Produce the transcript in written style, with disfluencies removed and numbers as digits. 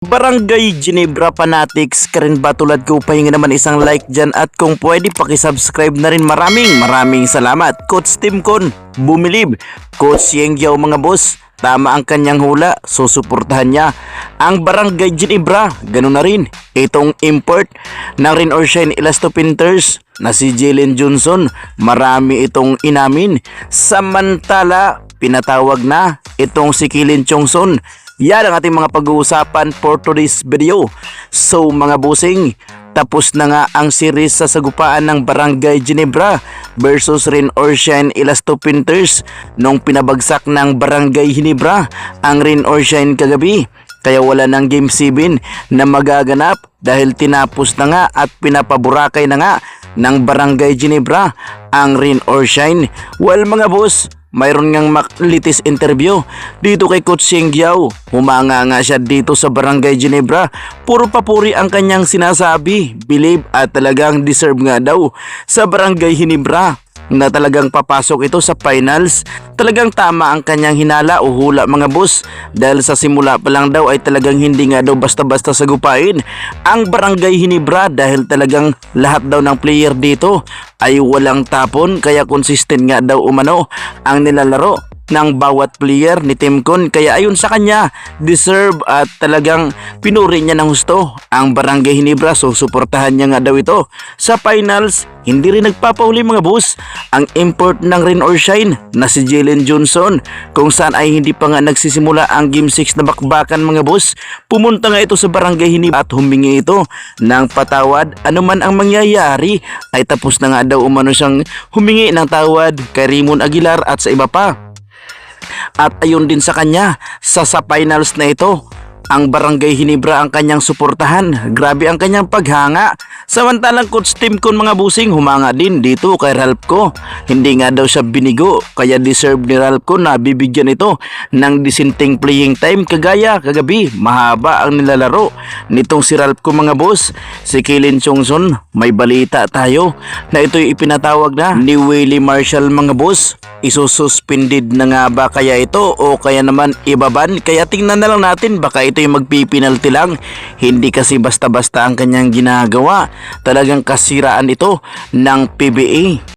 Barangay Ginebra Fanatics ka rin ba tulad ko? Pahinga naman isang like dyan at kung pwede pakisubscribe na rin. Maraming salamat. Coach Timcon, bumilib. Coach Yengyaw mga boss, tama ang kanyang hula, susuportahan niya ang Barangay Ginebra. Ganun na rin itong import ng Rain or Shine Elasto Painters na si Jalen Johnson. Marami itong inamin. Samantala, pinatawag na itong si Kilin Chongson. Yan ang ating mga pag-uusapan for today's video. So mga busing, tapos na nga ang series sa sagupaan ng Barangay Ginebra versus Rain or Shine Elasto Painters nung pinabagsak ng Barangay Ginebra ang Rain or Shine kagabi. Kaya wala ng Game 7 na magaganap dahil tinapos na nga at pinapaburakay na nga ng Barangay Ginebra ang Rain or Shine. Well mga boss, mayroon ngang maklitis interview dito kay Coach Yengyaw. Humanga nga siya dito sa Barangay Ginebra. Puro papuri ang kanyang sinasabi. Believe at talagang deserve nga daw sa Barangay Ginebra na talagang papasok ito sa finals. Talagang tama ang kanyang hinala o hula mga boss, dahil sa simula pa lang daw ay talagang hindi nga daw basta-basta sagupain ang Barangay Ginebra dahil talagang lahat daw ng player dito ay walang tapon, kaya consistent nga daw umano ang nilalaro ng bawat player ni Timcon. Kaya ayon sa kanya, deserve at talagang pinuri niya ng husto ang Barangay Ginebra. So suportahan niya nga daw ito sa finals. Hindi rin nagpapahuli mga boss ang import ng Rain or Shine na si Jalen Johnson, kung saan ay hindi pa nga nagsisimula ang Game 6 na bakbakan mga boss. Pumunta nga ito sa Barangay Ginebra at humingi ito ng patawad. Ano man ang mangyayari ay tapos na nga daw umano siyang humingi ng tawad kay Raymond Aguilar at sa iba pa. At ayon din sa kanya, sa finals na ito, ang Barangay Ginebra ang kanyang suportahan. Grabe ang kanyang paghanga. Samantalang Coach Timcon mga busing, humanga din dito kay Ralpco. Hindi nga daw siya binigo, kaya deserve ni Ralpco na bibigyan ito ng disenteng playing time. Kagaya kagabi, mahaba ang nilalaro nitong si Ralpco mga boss. Si Kilin Chongson, may balita tayo na ito'y ipinatawag na ni Willie Marshall mga boss. Isususpended na nga ba kaya ito o kaya naman ibaban? Kaya tingnan na lang natin, baka ito yung magpipinalty lang. Hindi kasi basta-basta ang kanyang ginagawa. Talagang kasiraan ito ng PBA.